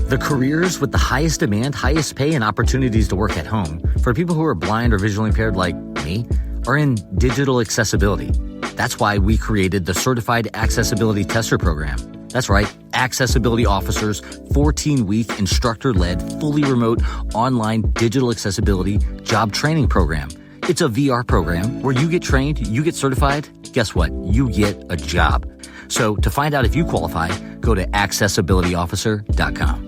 The careers with the highest demand, highest pay, and opportunities to work at home for people who are blind or visually impaired like me are in digital accessibility. That's why we created the Certified Accessibility Tester Program. That's right, Accessibility Officers, 14-week instructor-led, fully remote, online digital accessibility job training program. It's a VR program where you get trained, you get certified. Guess what? You get a job. So to find out if you qualify, go to accessibilityofficer.com.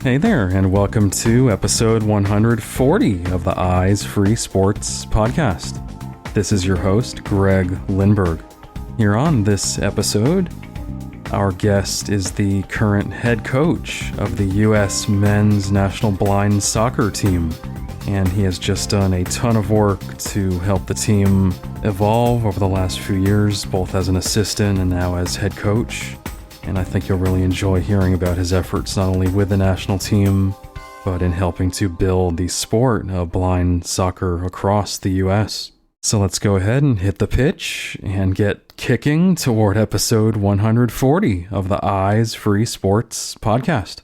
Hey there, and welcome to episode 140 of the Eyes Free Sports podcast. This is your host, Greg Lindberg. Here on this episode, our guest is the current head coach of the U.S. men's national blind soccer team, and he has just done a ton of work to help the team evolve over the last few years, both as an assistant and now as head coach. And I think you'll really enjoy hearing about his efforts not only with the national team, but in helping to build the sport of blind soccer across the U.S. So let's go ahead and hit the pitch and get kicking toward episode 140 of the Eyes Free Sports podcast.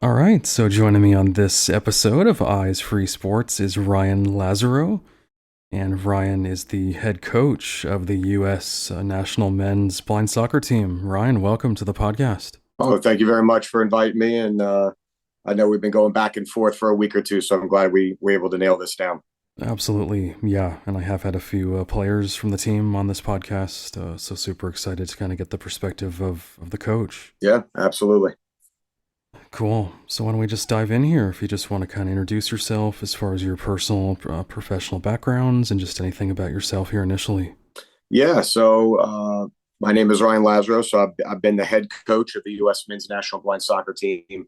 All right, so joining me on this episode of Eyes Free Sports is Ryan Lazaroe. And Ryan is the head coach of the U.S. National Men's Blind Soccer Team. Ryan, welcome to the podcast. Oh, thank you very much for inviting me. And I know we've been going back and forth for a week or two, so I'm glad we were able to nail this down. Absolutely, yeah. And I have had a few players from the team on this podcast, so super excited to kind of get the perspective of the coach. Yeah, absolutely. Cool. So why don't we just dive in here? If you just want to kind of introduce yourself as far as your personal, professional backgrounds and just anything about yourself here initially. Yeah. So my name is Ryan Lazaroe. So I've been the head coach of the U.S. men's national blind soccer team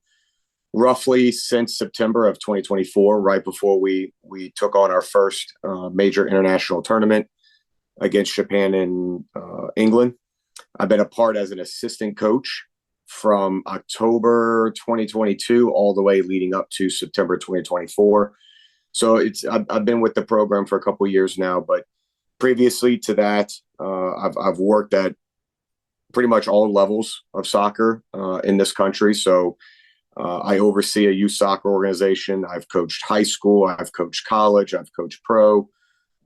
roughly since September of 2024, right before we took on our first major international tournament against Japan in England. I've been a part as an assistant coach from October 2022 all the way leading up to September 2024. So I've been with the program for a couple of years now, but previously to that, I've worked at pretty much all levels of soccer in this country. So I oversee a youth soccer organization. I've coached high school. I've coached college. I've coached pro.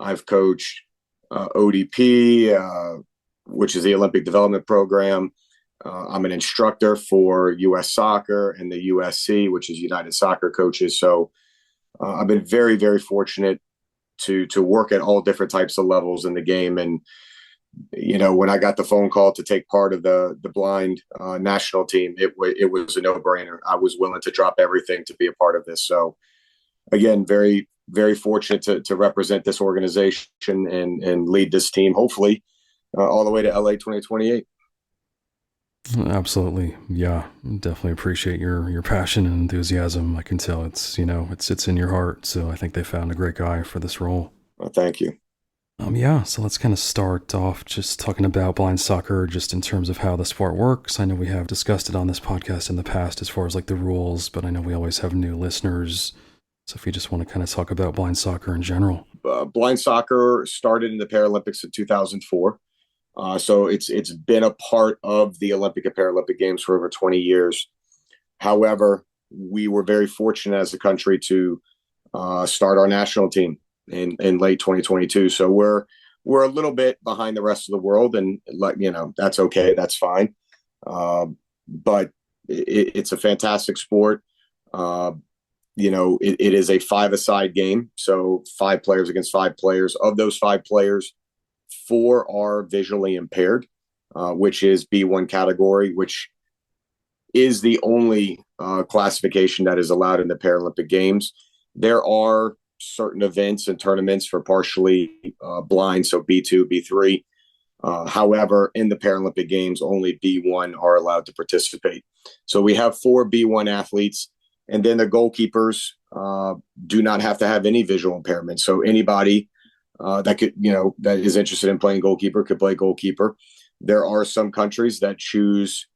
I've coached ODP, which is the Olympic Development Program. I'm an instructor for U.S. Soccer and the USC, which is United Soccer Coaches. So I've been very, very fortunate to work at all different types of levels in the game. And, you know, when I got the phone call to take part of the blind national team, it was a no-brainer. I was willing to drop everything to be a part of this. So, again, very, very fortunate to represent this organization and lead this team, hopefully, all the way to LA 2028. Absolutely. Yeah. Definitely appreciate your passion and enthusiasm. I can tell it's in your heart. So I think they found a great guy for this role. Well, thank you. Yeah. So let's kind of start off just talking about blind soccer, just in terms of how the sport works. I know we have discussed it on this podcast in the past as far as like the rules, but I know we always have new listeners. So if you just want to kind of talk about blind soccer in general. Blind soccer started in the Paralympics in 2004. So it's been a part of the Olympic and Paralympic Games for over 20 years. However, we were very fortunate as a country to start our national team in late 2022. So we're a little bit behind the rest of the world, and that's okay, that's fine. But it's a fantastic sport. It is a 5-a-side game, so 5 players against 5 players. Of those 5 players, 4 are visually impaired, which is B1 category, which is the only classification that is allowed in the Paralympic Games. There are certain events and tournaments for partially blind, so B2, B3. However, in the Paralympic Games, only B1 are allowed to participate. So we have 4 B1 athletes, and then the goalkeepers do not have to have any visual impairment. So anybody that is interested in playing goalkeeper could play goalkeeper. There are some countries that choose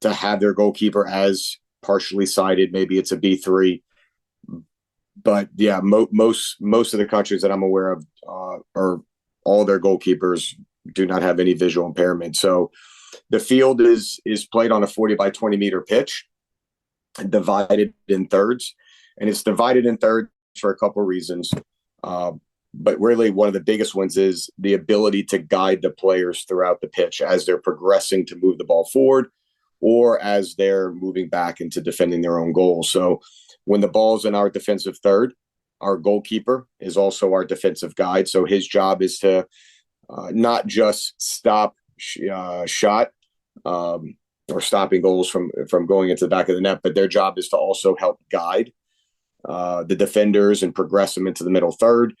to have their goalkeeper as partially sighted. Maybe it's a B3. But yeah, most of the countries that I'm aware of are all their goalkeepers do not have any visual impairment. So The field is played on a 40 by 20 meter pitch, divided in thirds, and it's divided in thirds for a couple of reasons. But really, one of the biggest ones is the ability to guide the players throughout the pitch as they're progressing to move the ball forward, or as they're moving back into defending their own goal. So when the ball's in our defensive third, our goalkeeper is also our defensive guide. So his job is to not just stop shot or stopping goals from going into the back of the net, but their job is to also help guide the defenders and progress them into the middle third.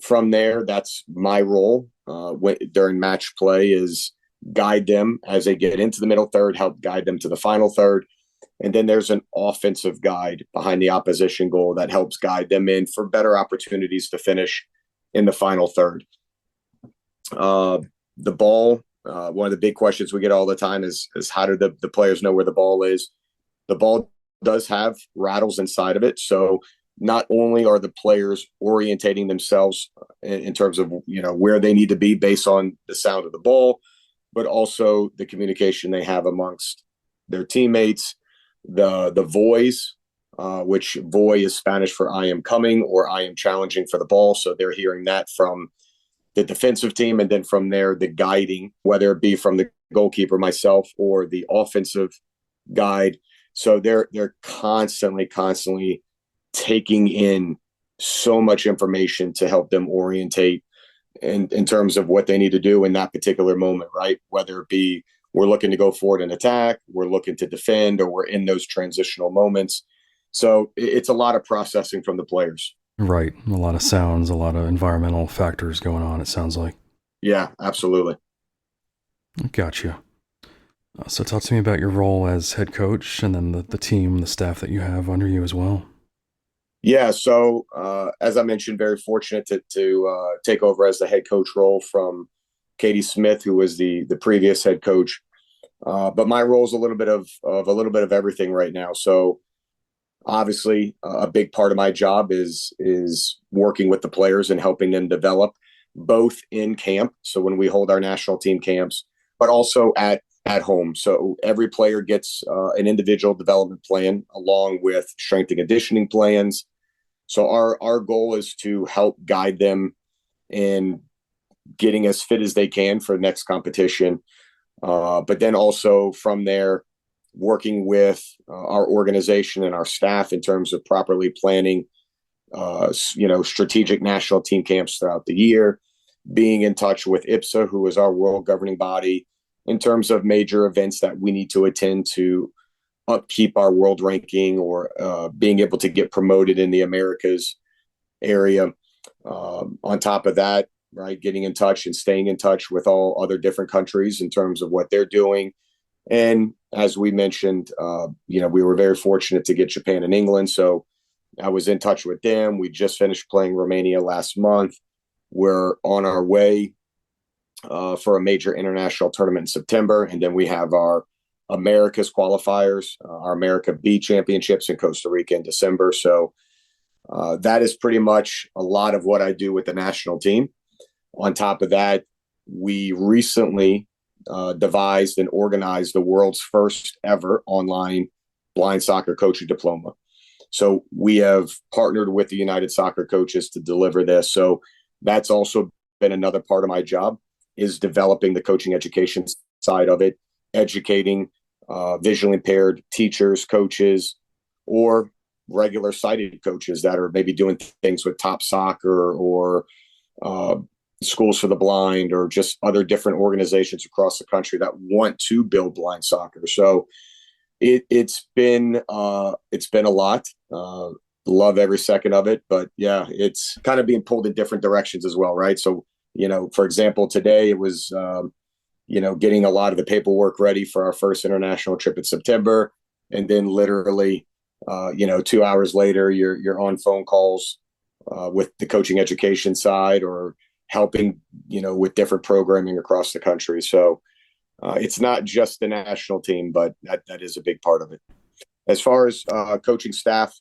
From there, that's my role during match play, is guide them as they get into the middle third, help guide them to the final third. And then there's an offensive guide behind the opposition goal that helps guide them in for better opportunities to finish in the final third. The ball, one of the big questions we get all the time is how do the players know where the ball is? The ball does have rattles inside of it. So not only are the players orientating themselves in terms of, where they need to be based on the sound of the ball, but also the communication they have amongst their teammates, the voice, which voy is Spanish for I am coming or I am challenging for the ball. So they're hearing that from the defensive team, and then from there, the guiding, whether it be from the goalkeeper, myself, or the offensive guide. So they're constantly taking in so much information to help them orientate in terms of what they need to do in that particular moment, right? Whether it be we're looking to go forward and attack, we're looking to defend, or we're in those transitional moments. So it's a lot of processing from the players. Right. A lot of sounds, a lot of environmental factors going on, it sounds like. Yeah, absolutely. Gotcha. So talk to me about your role as head coach, and then the team, the staff that you have under you as well. Yeah, so as I mentioned, very fortunate to take over as the head coach role from Katie Smith, who was the previous head coach. But my role is a little bit of everything right now. So obviously, a big part of my job is working with the players and helping them develop, both in camp, so when we hold our national team camps, but also at home. So every player gets an individual development plan along with strength and conditioning plans. So our goal is to help guide them in getting as fit as they can for the next competition. But then also from there, working with our organization and our staff in terms of properly planning, strategic national team camps throughout the year, being in touch with IPSA, who is our world governing body, in terms of major events that we need to attend to upkeep our world ranking, or being able to get promoted in the Americas area. On top of that, right, getting in touch and staying in touch with all other different countries in terms of what they're doing. And as we mentioned, we were very fortunate to get Japan and England. So I was in touch with them. We just finished playing Romania last month. We're on our way for a major international tournament in September. And then we have our America's qualifiers, our America B championships in Costa Rica in December. So that is pretty much a lot of what I do with the national team. On top of that, we recently devised and organized the world's first ever online blind soccer coaching diploma. So we have partnered with the United Soccer Coaches to deliver this. So that's also been another part of my job, is developing the coaching education side of it, educating visually impaired teachers, coaches, or regular sighted coaches that are maybe doing things with Top Soccer or Schools for the Blind, or just other different organizations across the country that want to build blind soccer. So it's been a lot. Love every second of it, but yeah, it's kind of being pulled in different directions as well, right? So, for example, today it was, getting a lot of the paperwork ready for our first international trip in September. And then literally, 2 hours later, you're on phone calls with the coaching education side, or helping, with different programming across the country. So it's not just the national team, but that is a big part of it. As far as coaching staff,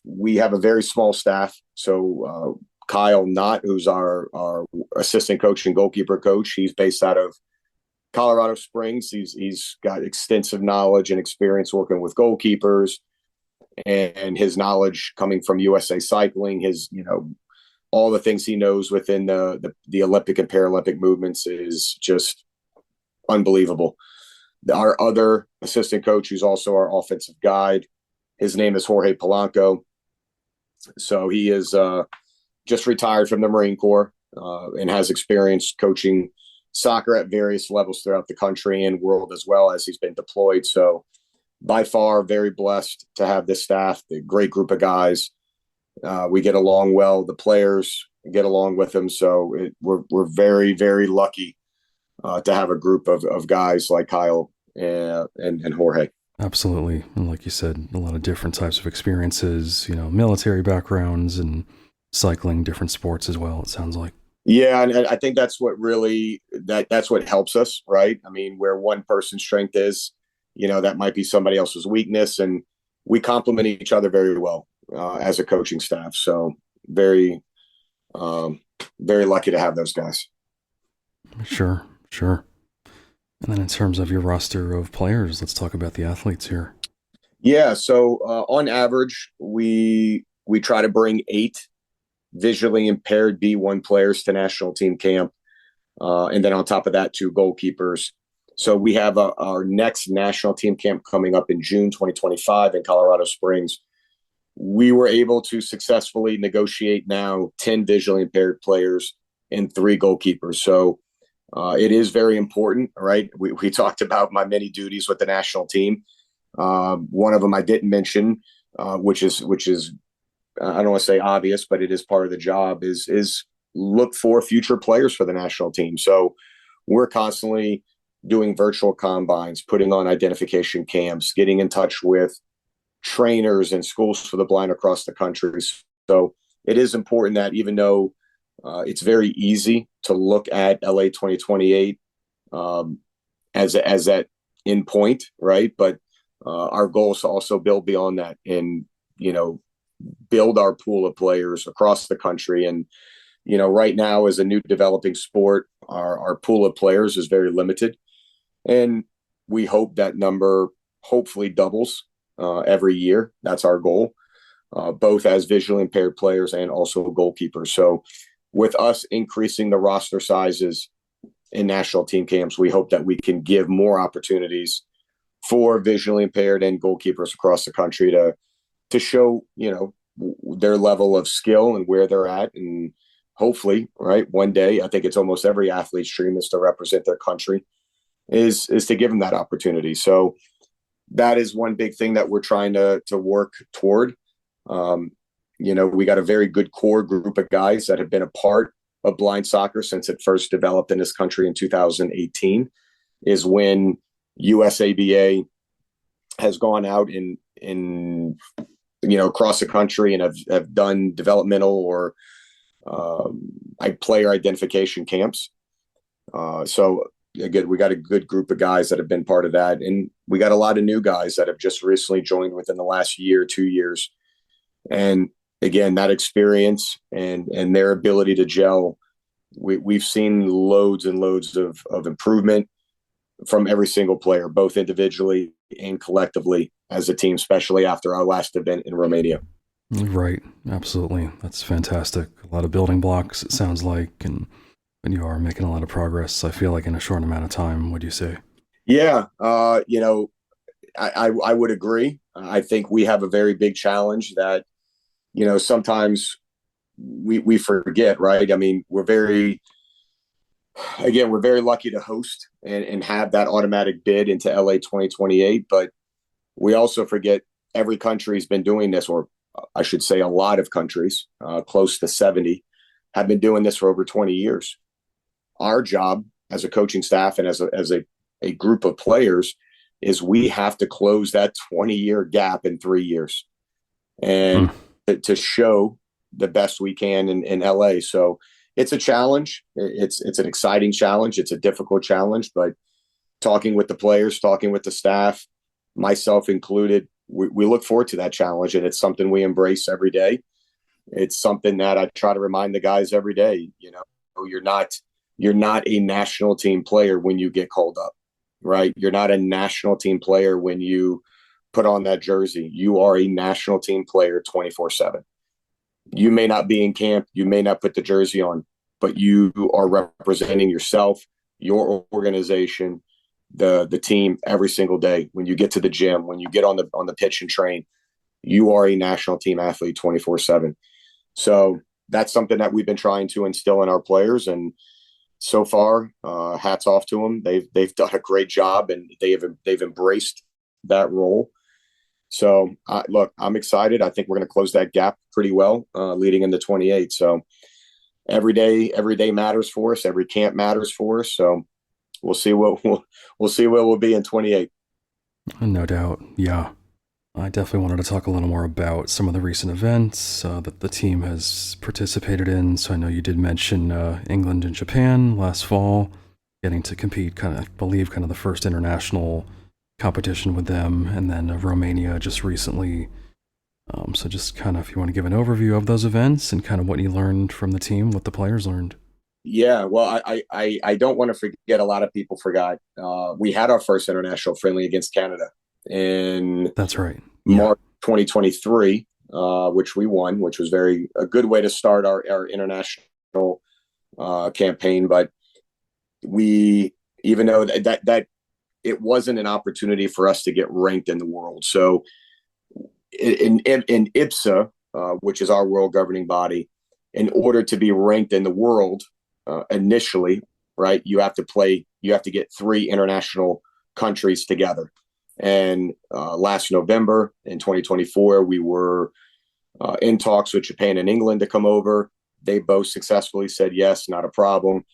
we have a very small staff. So Kyle Knott, who's our assistant coach and goalkeeper coach, he's based out of Colorado Springs. He's got extensive knowledge and experience working with goalkeepers, and his knowledge coming from USA Cycling, his all the things he knows within the Olympic and Paralympic movements is just unbelievable. Our other assistant coach, who's also our offensive guide, his name is Jorge Polanco. So he is just retired from the Marine Corps and has experience coaching soccer at various levels throughout the country and world, as well as he's been deployed. So by far, very blessed to have this staff, a great group of guys. We get along well. The players get along with them. So we're very, very lucky to have a group of guys like Kyle and Jorge. Absolutely. And like you said, a lot of different types of experiences, military backgrounds and cycling, different sports as well, it sounds like. Yeah, and I think that's what really that's what helps us, right? I mean, where one person's strength is, that might be somebody else's weakness, and we complement each other very well as a coaching staff. So very, very lucky to have those guys. Sure. And then in terms of your roster of players, let's talk about the athletes here. Yeah, so on average, we try to bring 8 visually impaired B1 players to national team camp. And then on top of that, 2 goalkeepers. So we have our next national team camp coming up in June 2025 in Colorado Springs. We were able to successfully negotiate now 10 visually impaired players and 3 goalkeepers. So it is very important, right? We talked about my many duties with the national team. One of them I didn't mention, which is I don't want to say obvious, but it is part of the job, is look for future players for the national team. So we're constantly doing virtual combines, putting on identification camps, getting in touch with trainers and schools for the blind across the country. So it is important that even though it's very easy to look at LA 2028 as that end point, right? But our goal is to also build beyond that and, build our pool of players across the country. And, right now as a new developing sport, our pool of players is very limited. And we hope that number hopefully doubles every year. That's our goal, both as visually impaired players and also goalkeepers. So with us increasing the roster sizes in national team camps, we hope that we can give more opportunities for visually impaired and goalkeepers across the country to show, their level of skill and where they're at. And hopefully, right, one day, I think it's almost every athlete's dream is to represent their country, is to give them that opportunity. So that is one big thing that we're trying to work toward. We got a very good core group of guys that have been a part of blind soccer since it first developed in this country in 2018, is when USABA has gone out in across the country and have done developmental or player identification camps. So again, we got a good group of guys that have been part of that. And we got a lot of new guys that have just recently joined within the last year, 2 years. And again, that experience and their ability to gel, we've seen loads and loads of improvement from every single player, both individually and collectively as a team, especially after our last event in Romania. Right. Absolutely. That's fantastic. A lot of building blocks, it sounds like, and you are making a lot of progress, I feel like, in a short amount of time. What do you say? Yeah. I would agree. I think we have a very big challenge that, sometimes we forget, right? I mean, we're very lucky to host and have that automatic bid into LA 2028, but we also forget every country's been doing this, or I should say a lot of countries, close to 70, have been doing this for over 20 years. Our job as a coaching staff and as a group of players is we have to close that 20-year gap in 3 years and to show the best we can in LA. So it's a challenge. It's an exciting challenge. It's a difficult challenge, but talking with the players, talking with the staff, myself included, we look forward to that challenge, and it's something we embrace every day. It's something that I try to remind the guys every day. You're not you're not a national team player when you get called up, right? You're not a national team player when you put on that jersey. You are a national team player 24/7. You may not be in camp, you may not put the jersey on, but you are representing yourself, your organization, the team every single day. When you get to the gym, when you get on the pitch and train, you are a national team athlete 24/7. So that's something that we've been trying to instill in our players, and so far, hats off to them. They've done a great job, and they've embraced that role. So look, I'm excited. I think we're going to close that gap pretty well leading into 28. So every day matters for us. Every camp matters for us. So we'll see what we'll be in 28. No doubt. Yeah. I definitely wanted to talk a little more about some of the recent events that the team has participated in. So I know you did mention England and Japan last fall, getting to compete, I believe the first international competition with them, and then Romania just recently. So just if you want to give an overview of those events and what you learned from the team, what the players learned. Yeah, well, I don't want to forget. A lot of people forgot. We had our first international friendly against Canada in That's right. March 2023, which we won, which was a good way to start our international campaign. But even though that it wasn't an opportunity for us to get ranked in the world. So in IPSA, which is our world governing body, in order to be ranked in the world initially, right, you have to get 3 international countries together. And last November in 2024, we were in talks with Japan and England to come over. They both successfully said yes, not a problem.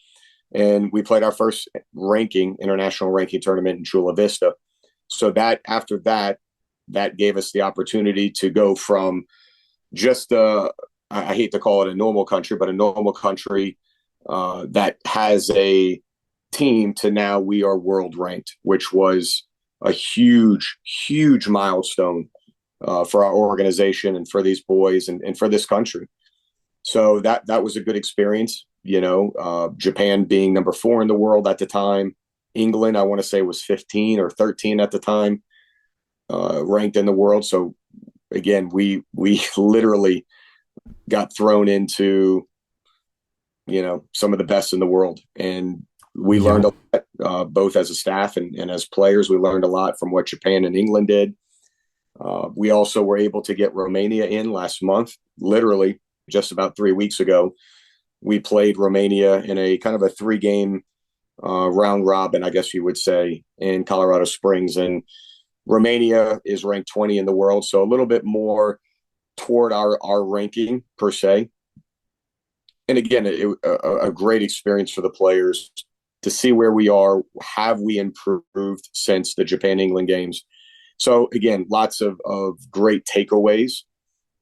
And we played our first international ranking tournament in Chula Vista. So after that gave us the opportunity to go from just I hate to call it a normal country, but a normal country that has a team, to now we are world ranked, which was a huge, huge milestone for our organization and for these boys and for this country. So that was a good experience. Japan being number 4 in the world at the time. England, I want to say, was 15 or 13 at the time, ranked in the world. So again, we literally got thrown into, some of the best in the world. And we learned a lot, both as a staff and as players. We learned a lot from what Japan and England did. We also were able to get Romania in last month, literally just about 3 weeks ago. We played Romania in a kind of a 3-game round robin, I guess you would say, in Colorado Springs. And Romania is ranked 20 in the world, so a little bit more toward our ranking per se. And again, a great experience for the players to see where we are. Have we improved since the Japan-England games? So again, lots of great takeaways,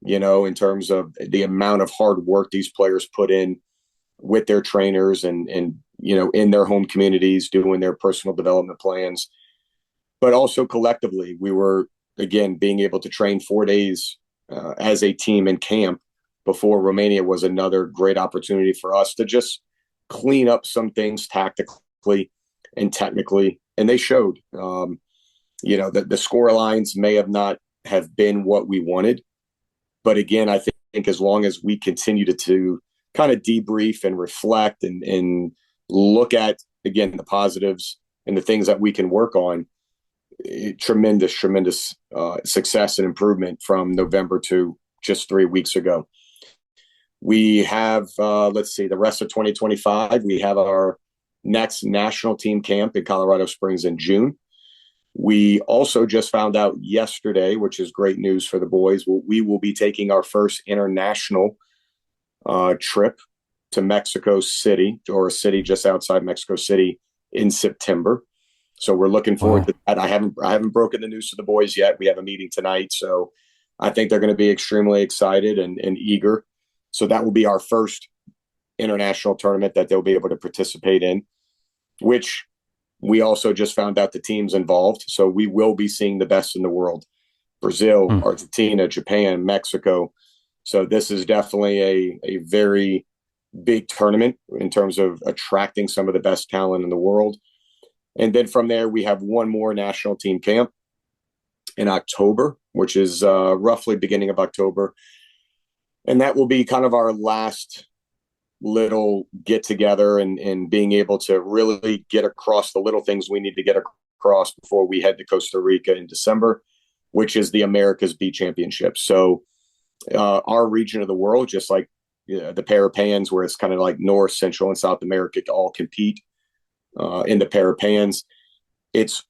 in terms of the amount of hard work these players put in with their trainers and in their home communities, doing their personal development plans. But also collectively, we were, again, being able to train 4 days as a team in camp before Romania was another great opportunity for us to just clean up some things tactically and technically. And they showed, the score lines may have not have been what we wanted. But again, I think as long as we continue to kind of debrief and reflect and look at, again, the positives and the things that we can work on, tremendous success and improvement from November to just 3 weeks ago. We have, the rest of 2025, we have our next national team camp in Colorado Springs in June. We also just found out yesterday, which is great news for the boys, we will be taking our first international trip to Mexico City, or a city just outside Mexico City, in September. So we're looking forward to that. I haven't broken the news to the boys yet. We have a meeting tonight, so I think they're going to be extremely excited and eager. So that will be our first international tournament that they'll be able to participate in, which we also just found out the teams involved. So we will be seeing the best in the world: Brazil, Argentina, Japan, Mexico. So this is definitely a very big tournament in terms of attracting some of the best talent in the world. And then from there, we have one more national team camp in October, which is roughly beginning of October. And that will be kind of our last little get together and being able to really get across the little things we need to get across before we head to Costa Rica in December, which is the America's B Championship. So our region of the world, just like the Parapans, where it's kind of like North, Central, and South America all compete in the Parapans, it's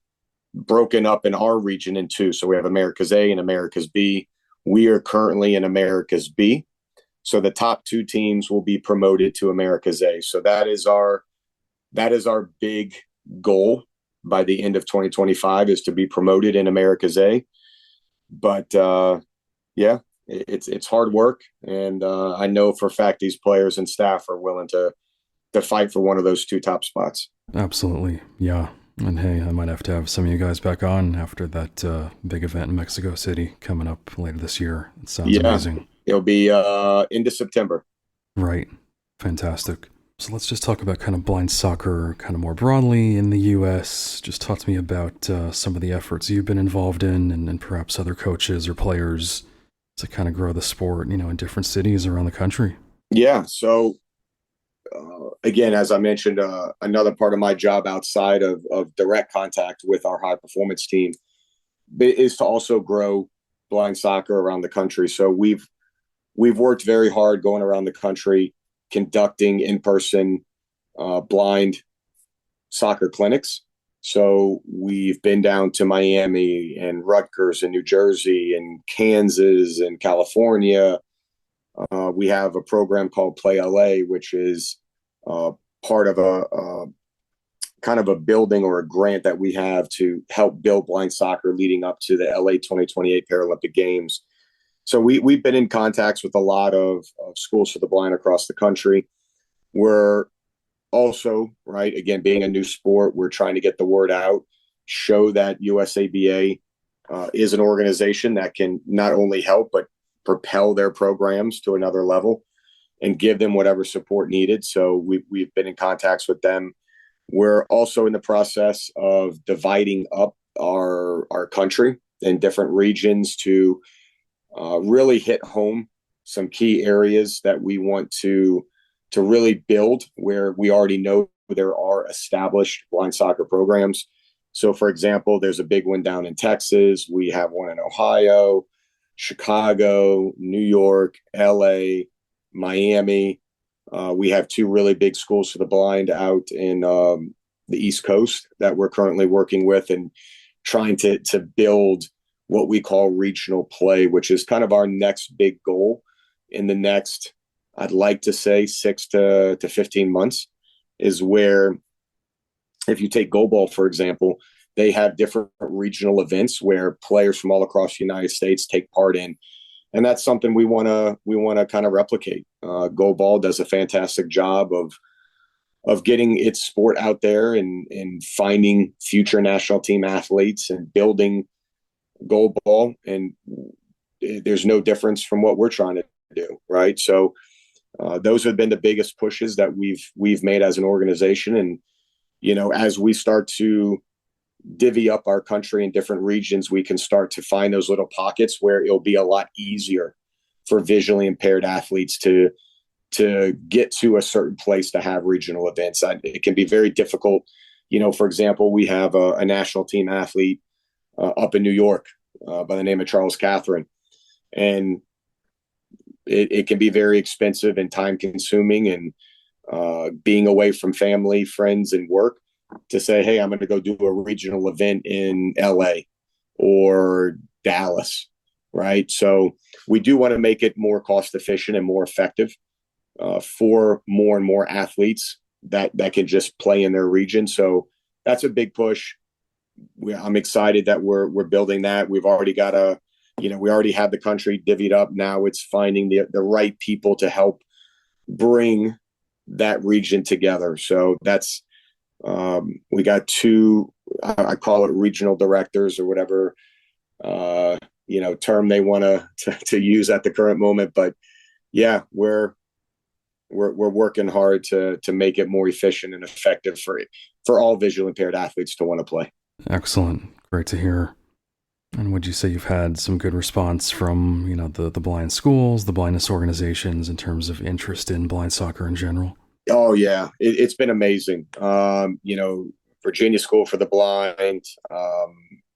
broken up in our region in two. So we have America's A and America's B. We are currently in America's B. So the top two teams will be promoted to America's A. So that is our big goal by the end of 2025, is to be promoted in America's A. But yeah, it's hard work, and I know for a fact these players and staff are willing to fight for one of those two top spots. Absolutely, yeah. And hey, I might have to have some of you guys back on after that big event in Mexico City coming up later this year. It sounds amazing. It'll be into September. Right. Fantastic. So let's just talk about kind of blind soccer kind of more broadly in the U.S. Just talk to me about some of the efforts you've been involved in, and perhaps other coaches or players to kind of grow the sport, in different cities around the country. Yeah. So again, as I mentioned, another part of my job outside of direct contact with our high performance team is to also grow blind soccer around the country. So we've worked very hard going around the country, conducting in-person blind soccer clinics. So we've been down to Miami and Rutgers and New Jersey and Kansas and California. We have a program called Play LA, which is part of a kind of a building or a grant that we have to help build blind soccer leading up to the LA 2028 Paralympic Games. So we've been in contacts with a lot of schools for the blind across the country. We're also, right, again, being a new sport, we're trying to get the word out, show that USABA is an organization that can not only help, but propel their programs to another level and give them whatever support needed. So we've been in contacts with them. We're also in the process of dividing up our country in different regions to really hit home some key areas that we want to really build, where we already know there are established blind soccer programs. So, for example, there's a big one down in Texas. We have one in Ohio, Chicago, New York, LA, Miami. We have two really big schools for the blind out in the East Coast that we're currently working with and trying to build what we call regional play, which is kind of our next big goal in the next, I'd like to say 6 to 15 months, is where, if you take goalball, for example, they have different regional events where players from all across the United States take part in. And that's something we want to kind of replicate. Goalball does a fantastic job of getting its sport out there and finding future national team athletes and building goalball. And there's no difference from what we're trying to do, right? So those have been the biggest pushes that we've made as an organization. And, as we start to divvy up our country in different regions, we can start to find those little pockets where it'll be a lot easier for visually impaired athletes to get to a certain place to have regional events. It can be very difficult. For example, we have a national team athlete up in New York by the name of Charles Catherine. And it can be very expensive and time consuming, and being away from family, friends, and work, to say, hey, I'm going to go do a regional event in LA or Dallas, right? So we do want to make it more cost efficient and more effective for more and more athletes that can just play in their region. So that's a big push. I'm excited that we're building that. We've already got we already have the country divvied up. Now it's finding the right people to help bring that region together. So that's, we got two, I call it regional directors or whatever, term they want to use at the current moment. But yeah, we're we're working hard to make it more efficient and effective for all visually impaired athletes to want to play. Excellent. Great to hear. And would you say you've had some good response from, the blind schools, the blindness organizations in terms of interest in blind soccer in general? Oh yeah, it's been amazing. Virginia School for the Blind,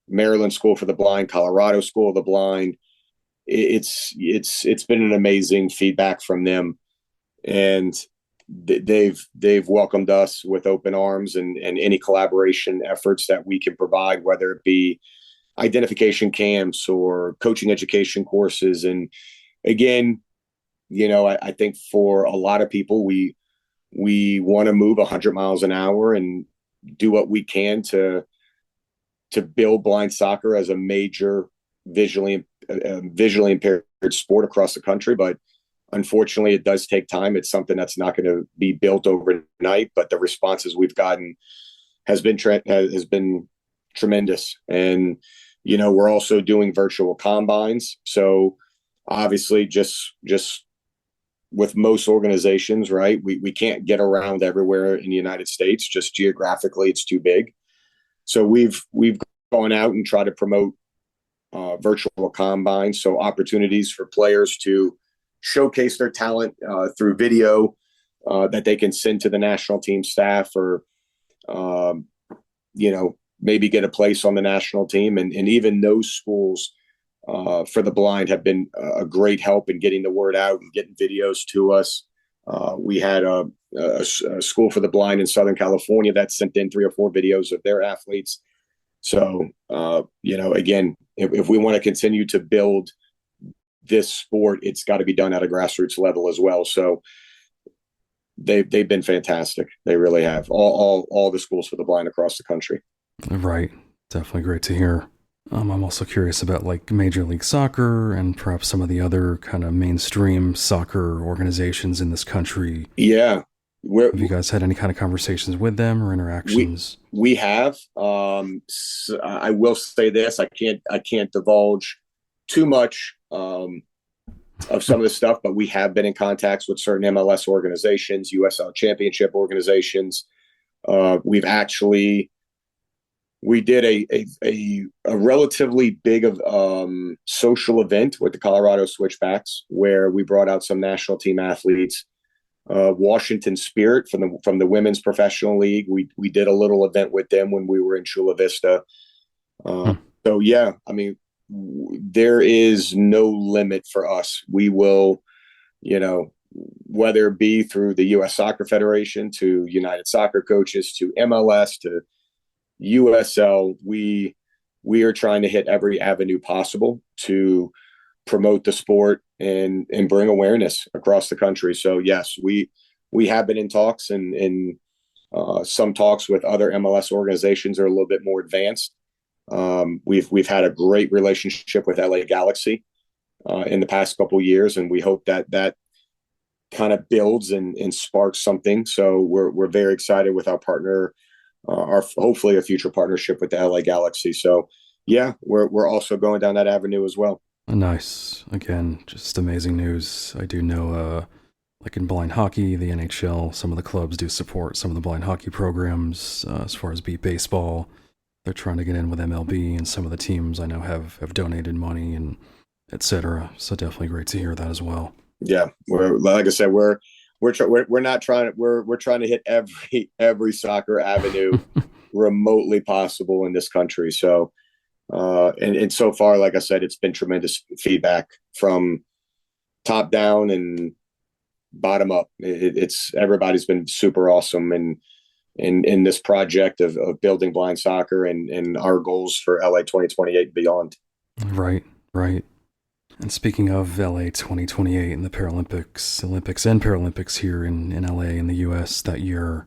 Maryland School for the Blind, Colorado School of the Blind. It's been an amazing feedback from them, and they've welcomed us with open arms and any collaboration efforts that we can provide, whether it be identification camps or coaching education courses. And again, I think for a lot of people, we want to move 100 miles an hour and do what we can to build blind soccer as a major visually impaired sport across the country. But unfortunately, it does take time. It's something that's not going to be built overnight, but the responses we've gotten has been tremendous. And, we're also doing virtual combines. So obviously just with most organizations, right, we can't get around everywhere in the United States. Just geographically, it's too big. So we've gone out and tried to promote virtual combines. So opportunities for players to showcase their talent through video that they can send to the national team staff, or maybe get a place on the national team. And even those schools for the blind have been a great help in getting the word out and getting videos to us. We had a school for the blind in Southern California that sent in 3 or 4 videos of their athletes. So, again, if we want to continue to build this sport, it's got to be done at a grassroots level as well. So they've been fantastic. They really have, all the schools for the blind across the country. Right. Definitely great to hear. I'm also curious about like Major League Soccer and perhaps some of the other kind of mainstream soccer organizations in this country. Yeah. Have you guys had any kind of conversations with them or interactions? We have. So I will say this: I can't divulge too much of some of the stuff, but we have been in contacts with certain MLS organizations, USL Championship organizations. We did a relatively big social event with the Colorado Switchbacks, where we brought out some national team athletes. Washington Spirit from the Women's Professional League. We did a little event with them when we were in Chula Vista. So yeah, I mean, there is no limit for us. We will, whether it be through the U.S. Soccer Federation, to United Soccer Coaches, to MLS, to USL, we are trying to hit every avenue possible to promote the sport and bring awareness across the country. So yes, we have been in talks, and some talks with other MLS organizations are a little bit more advanced. We've had a great relationship with LA Galaxy in the past couple of years, and we hope that kind of builds and sparks something. So we're very excited with our partner, our hopefully a future partnership with the LA Galaxy. So yeah, we're also going down that avenue as well. Nice. Again, just amazing news. I do know, like in blind hockey, the NHL, some of the clubs do support some of the blind hockey programs. As far as beat baseball, they're trying to get in with MLB, and some of the teams I know have donated money and etc. So definitely great to hear that as well. Yeah, like I said, we're trying to hit every soccer avenue remotely possible in this country. So, and so far, like I said, it's been tremendous feedback from top down and bottom up. It's everybody's been super awesome in this project of building blind soccer and our goals for LA 2028 and beyond. Right. And speaking of LA 2028 and the Olympics and Paralympics here in LA in the US that year,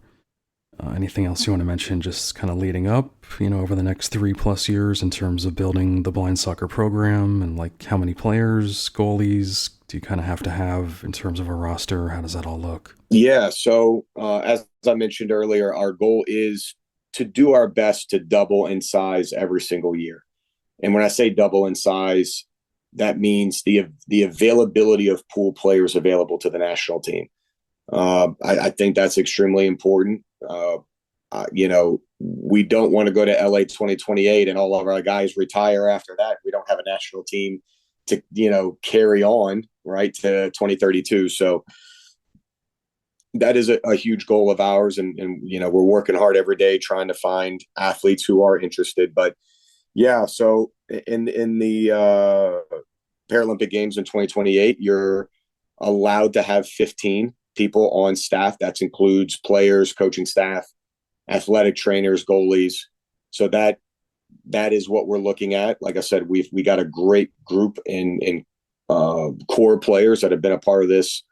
anything else you want to mention just kind of leading up, over the next 3+ years in terms of building the blind soccer program, and like how many players, goalies do you kind of have to have in terms of a roster? How does that all look? Yeah. So as I mentioned earlier, our goal is to do our best to double in size every single year. And when I say double in size, that means the availability of pool players available to the national team. I think that's extremely important. We don't want to go to LA 2028 and all of our guys retire after that. We don't have a national team to, carry on right to 2032. So that is a huge goal of ours. And, we're working hard every day trying to find athletes who are interested. But yeah, so in the Paralympic Games in 2028, you're allowed to have 15 people on staff. That includes players, coaching staff, athletic trainers, goalies. So that is what we're looking at. Like I said, we got a great group in core players that have been a part of this,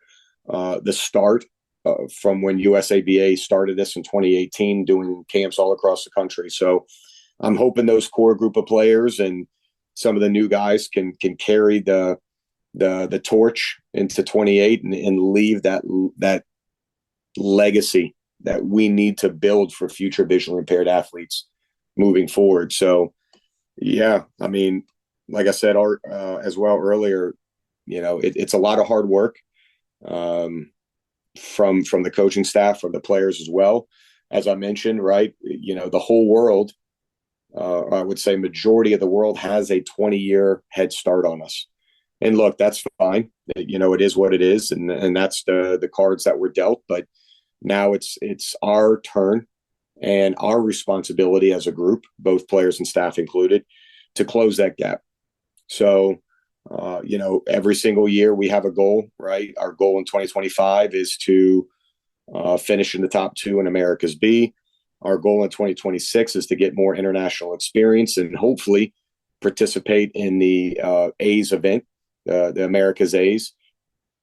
the start from when USABA started this in 2018, doing camps all across the country. So I'm hoping those core group of players and some of the new guys can carry the torch into 28 and leave that legacy that we need to build for future visually impaired athletes moving forward. So, yeah, I mean, like I said as well earlier, it's a lot of hard work from the coaching staff, from the players as well. As I mentioned, right, the whole world, I would say majority of the world has a 20-year head start on us. And look, that's fine. It is what it is. And that's the cards that were dealt. But now it's our turn and our responsibility as a group, both players and staff included, to close that gap. So, every single year we have a goal, right? Our goal in 2025 is to finish in the top 2 in America's B. Our goal in 2026 is to get more international experience and hopefully participate in the A's event, the America's A's.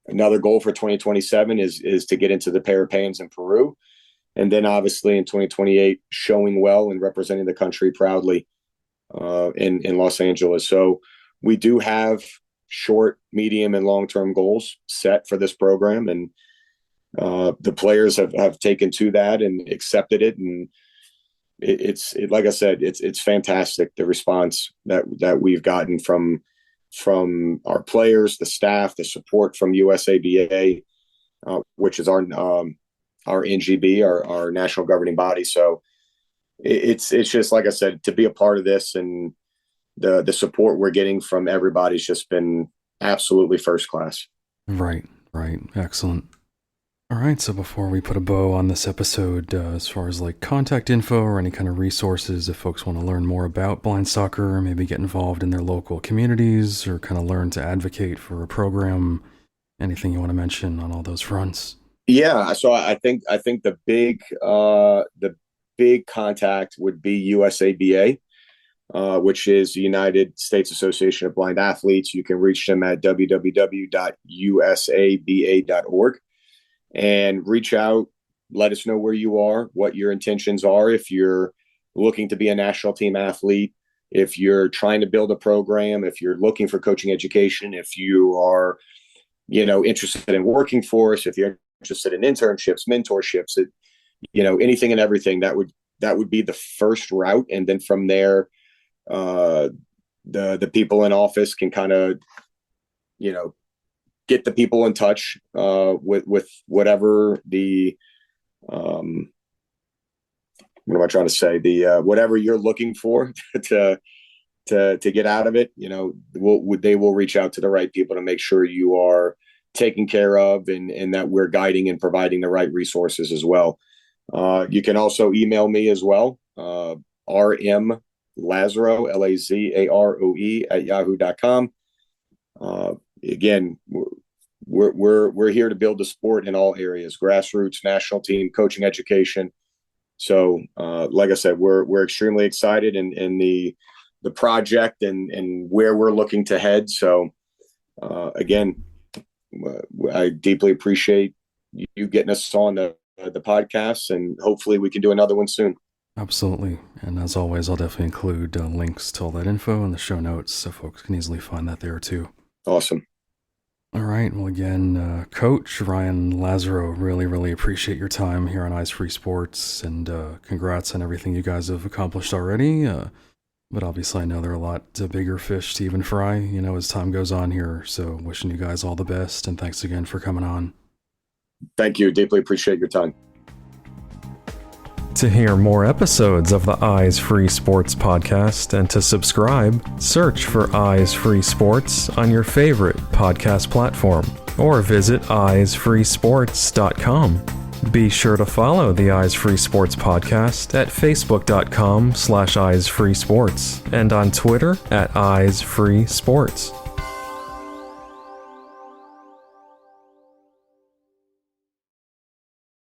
Another goal for 2027 is to get into the Parapans in Peru. And then obviously in 2028, showing well and representing the country proudly in Los Angeles. So we do have short, medium, and long-term goals set for this program. And the players have taken to that and accepted it. And it's like I said, it's fantastic, the response that we've gotten from our players, the staff, the support from USABA, which is our NGB, our national governing body. So it's just, like I said, to be a part of this, and the support we're getting from everybody's just been absolutely first class. Right. Excellent. All right, so before we put a bow on this episode, as far as like contact info or any kind of resources, if folks want to learn more about blind soccer, or maybe get involved in their local communities, or kind of learn to advocate for a program, anything you want to mention on all those fronts? Yeah, so I think the big contact would be USABA, which is the United States Association of Blind Athletes. You can reach them at www.usaba.org. And reach out, let us know where you are, what your intentions are. If you're looking to be a national team athlete, if you're trying to build a program, if you're looking for coaching education, if you are, interested in working for us, if you're interested in internships, mentorships, anything and everything, that would be the first route. And then from there, the people in office can kind of, get the people in touch with whatever the what am I trying to say? The whatever you're looking for to get out of it, they will reach out to the right people to make sure you are taken care of, and that we're guiding and providing the right resources as well. You can also email me as well, rm Lazaroe, Lazaroe @yahoo.com. Again, we're here to build the sport in all areas: grassroots, national team, coaching, education. So, like I said, we're extremely excited in the project and where we're looking to head. So, again, I deeply appreciate you getting us on the podcast, and hopefully we can do another one soon. Absolutely. And as always, I'll definitely include links to all that info in the show notes so folks can easily find that there too. Awesome. All right. Well, again, Coach Ryan Lazaroe, really appreciate your time here on Eyes Free Sports, and congrats on everything you guys have accomplished already. But obviously, I know there are a lot bigger fish to even fry, as time goes on here. So wishing you guys all the best, and thanks again for coming on. Thank you. Deeply appreciate your time. To hear more episodes of the Eyes Free Sports podcast and to subscribe, search for Eyes Free Sports on your favorite podcast platform or visit eyesfreesports.com. Be sure to follow the Eyes Free Sports podcast at facebook.com/eyesfreesports and on Twitter at Eyes Free Sports.